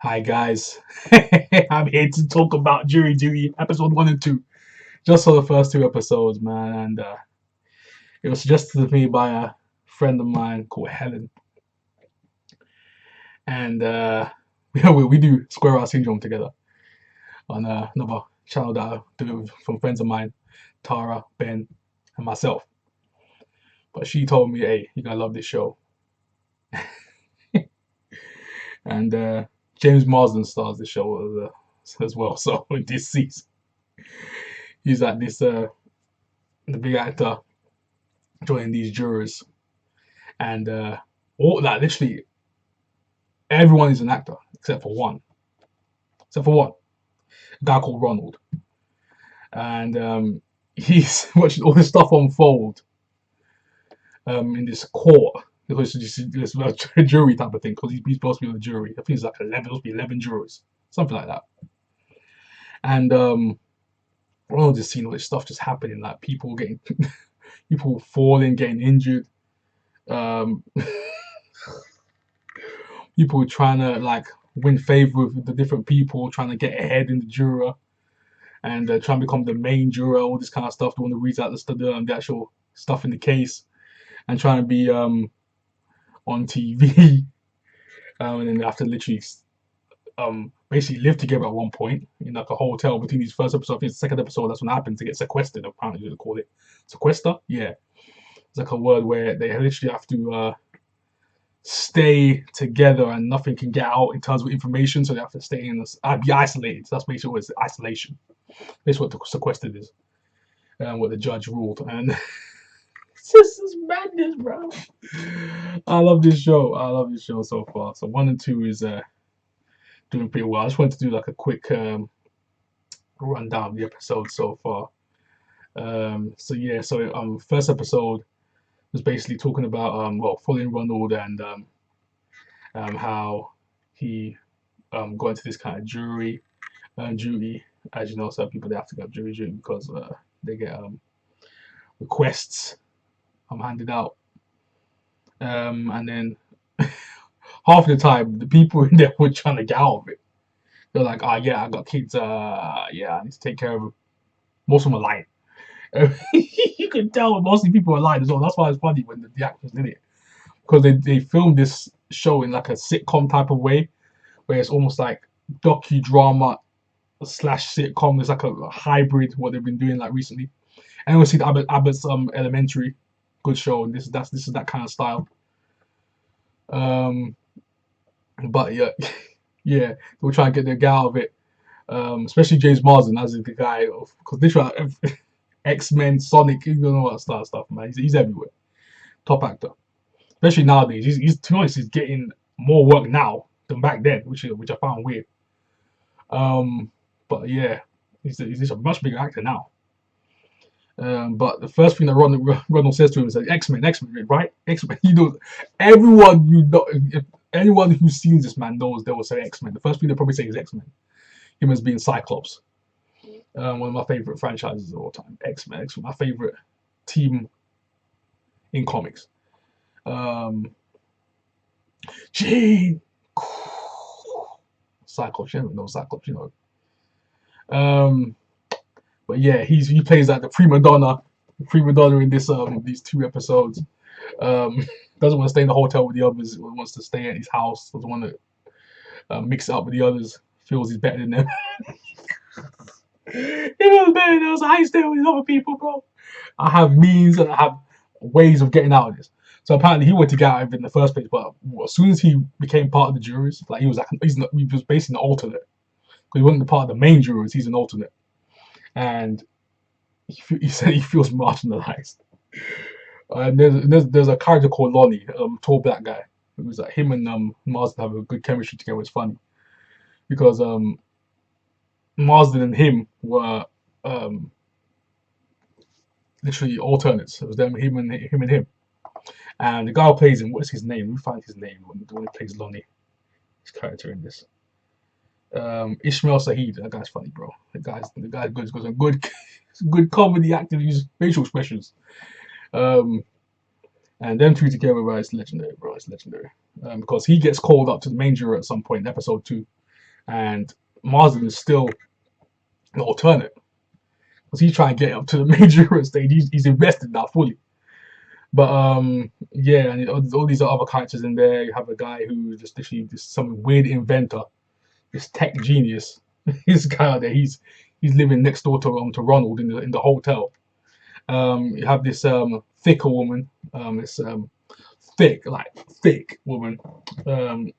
Hi guys, I'm here to talk about Jury Duty episode 1 and 2. Just for the first two episodes, man, and it was suggested to me by a friend of mine called Helen, and we do Square Art Syndrome together on another channel that I do with from friends of mine, Tara, Ben, and myself. But she told me, "Hey, you're gonna love this show," and James Marsden stars the show as well. So in this season, he's like this the big actor joining these jurors, and all that literally everyone is an actor except for one, a guy called Ronald, and he's watching all this stuff unfold in this court because this a jury type of thing because he's supposed to be on the jury. I think it's like 11, supposed to be 11 jurors, something like that, and Ronald just seeing all this stuff just happening, like people getting people falling, getting injured. Um, People trying to like win favor with the different people, trying to get ahead in the juror, and trying to become the main juror, all this kind of stuff. The one who reads out the actual stuff in the case, and trying to be on TV, and then they have to literally basically live together at one point in like a hotel between these first episode. I think the second episode that's what happened to get sequestered. Apparently, they call it sequester. Yeah, it's like a word where they literally have to stay together and nothing can get out in terms of information, so they have to stay in this, be isolated. So that's basically what it's isolation. That's what the sequestered is, and what the judge ruled. And this is madness, bro. I love this show. I love this show so far. So 1 and 2 is doing pretty well. I just wanted to do like a quick rundown of the episode so far. So yeah, so first episode was basically talking about following Ronald and how he got into this kind of jury duty. As you know, some people they have to go jury duty because they get requests handed out, and then half the time the people in there were trying to get out of it. They're like, "Ah, yeah, I got kids. Yeah, I need to take care of them." Most of them are lying. You can tell most of the people are lying as well. That's why it's funny when the actors did it, because they filmed this show in like a sitcom type of way, where it's almost like docudrama slash sitcom. It's like a hybrid what they've been doing like recently. And we see the Abbott's Elementary, good show, and this is that kind of style. Um, but yeah, yeah, we'll try and get the guy out of it. Especially James Marsden as the guy of because literally X-Men, Sonic, you know what stuff, man. He's everywhere. Top actor, especially nowadays. He's to be honest, he's getting more work now than back then, which I found weird. But yeah, he's a much bigger actor now. But the first thing that Ronald says to him is like, X-Men, right? X-Men. You know, everyone you know, if anyone who's seen this man knows they will say X-Men. The first thing they probably say is X-Men. Him as being Cyclops. One of my favorite franchises of all time. X-Men, my favorite team in comics. Gene! Cyclops, you never know Cyclops, you know. But yeah, he plays like the prima donna in this these 2 episodes. Doesn't want to stay in the hotel with the others. Wants to stay at his house. Doesn't want to mix it up with the others. Feels he's better than them. He was better than us. I ain't staying with these other people, bro. I have means and I have ways of getting out of this. So apparently he wanted to get out of it in the first place, but as soon as he became part of the jurors, like he was basically an alternate. Because he wasn't part of the main jurors, he's an alternate. And he said he feels marginalized. And there's a character called Lonnie, tall black guy. It was like him and Marsden have a good chemistry together. It's funny because Marsden and him were literally alternates. It was him and him. And the guy who plays him, what's his name? We find his name. The one who plays Lonnie, his character in this. Ishmael Saeed. That guy's funny, bro. The guy's good. He's got some good comedy acting. Use facial expressions. And them two together, bro, it's legendary, bro. It's legendary. Because he gets called up to the main juror at some point in episode 2. and Marsden is still the alternate because he's trying to get up to the major stage. He's invested now fully. But yeah, and all these other characters in there. You have a guy who just literally just some weird inventor, this tech genius. This guy out there, he's living next door to Ronald in the hotel. You have this thicker woman, this thick woman. Um,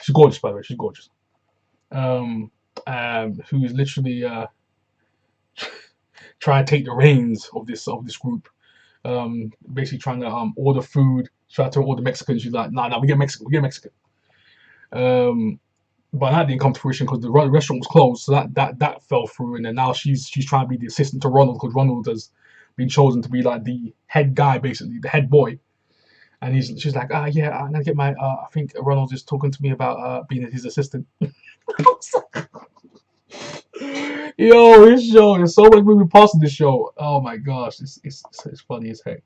she's gorgeous, by the way. She's gorgeous. Um, who's literally trying to take the reins of this group. Basically trying to order food. Try to order Mexican. She's like, nah, we get Mexican. We get Mexican. Um, but that didn't come to fruition because the restaurant was closed. So that fell through. And then now she's trying to be the assistant to Ronald because Ronald has been chosen to be like the head guy, basically the head boy. And she's like, yeah, I'm gonna get my. I think Ronald is talking to me about being his assistant. Yo, this show, there's so much moving parts in this show. Oh my gosh, it's funny as heck.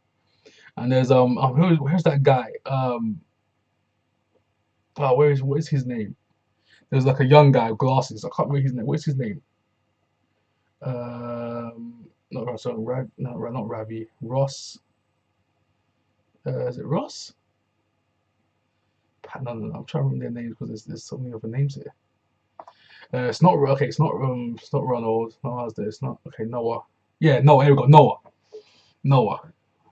And there's where's that guy? Where's his name? There's like a young guy with glasses. I can't remember his name. What's his name? Not sorry, not Ravi. Ross. Is it Ross? No. I'm trying to remember their names because there's so many other names here. It's not okay. It's not Ronald. No, it's not okay. Noah. Yeah, Noah. Here we go. Noah.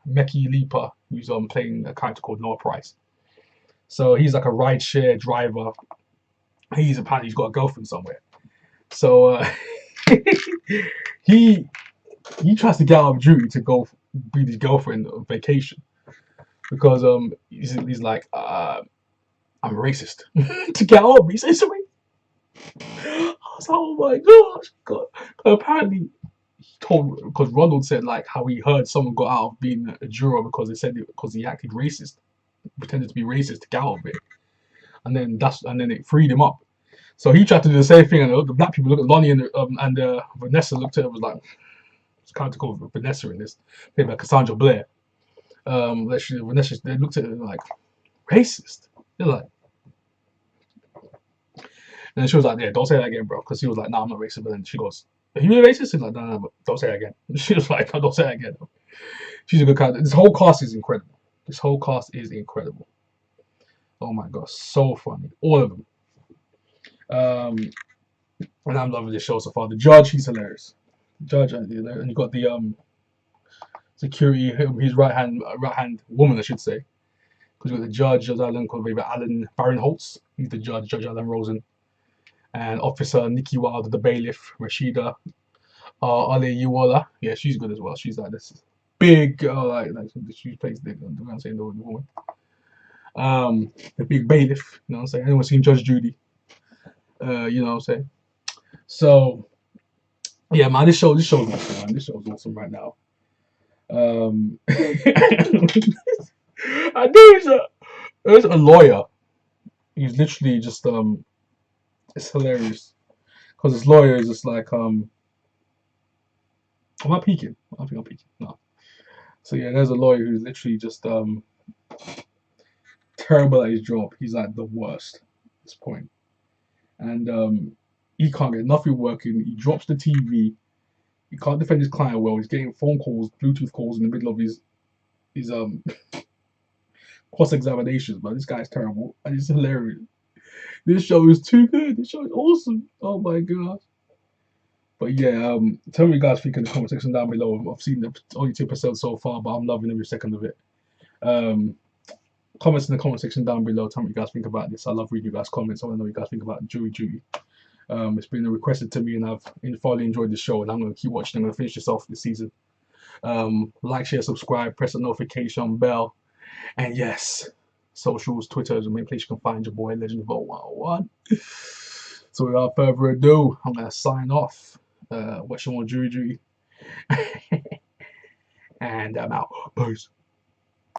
Meki Lipa, who's playing a character called Noah Price. So he's like a rideshare driver. He's got a girlfriend somewhere. So he tries to get out of duty to go be his girlfriend on vacation because he's like I'm racist to get out of me. He says something. I was like, oh my gosh, God. Apparently he told because Ronald said like how he heard someone got out of being a juror because they said because he acted racist, pretended to be racist to get out of it, and then it freed him up. So he tried to do the same thing, and the black people looked at Lonnie and Vanessa looked at it was like it's kind of called Vanessa in this, played by Cassandra Blair. Vanessa they looked at it like racist. They're like. And then she was like, yeah, don't say that again, bro. Because he was like, nah, I'm not racist. But then she goes, are you racist? He's like, no, but don't say that again. She was like, no, don't say that again. She's a good character. This whole cast is incredible. Oh my gosh, so funny. All of them. And I'm loving this show so far. The judge, he's hilarious. And you got the security, his right hand woman, I should say. Because you got the Judge Alan Barinholtz. He's the Judge Alan Rosen. And Officer Nikki Wilder, the bailiff, Rashida Aliyiwola. Yeah, she's good as well. She's like this big girl, like she plays the woman. The big bailiff, you know what I'm saying? Anyone seen Judge Judy? You know what I'm saying? So yeah, man, this show's awesome, man. This show's awesome right now. I know there's a lawyer. He's literally just it's hilarious because this lawyer is just like am I peeking? I think I'm peeking. No. So yeah, there's a lawyer who's literally just terrible at his job. He's like the worst at this point, and he can't get nothing working. He drops the TV. He can't defend his client well. He's getting phone calls, Bluetooth calls in the middle of his cross examinations. But this guy's terrible and it's hilarious. This show is too good. This show is awesome. Oh my gosh. But yeah, tell me what you guys think in the comment section down below. I've seen only 2% so far, but I'm loving every second of it. Comments in the comment section down below. Tell me what you guys think about this. I love reading you guys' comments. I want to know what you guys think about Jury Duty. It's been requested to me, and I've thoroughly enjoyed the show, and I'm going to keep watching. I'm going to finish this off this season. Like, share, subscribe, press the notification bell, and yes, socials, Twitter is the main place you can find your boy Legend of 101. So without further ado, I'm going to sign off. Watching more Jury Duty. And I'm out. Peace.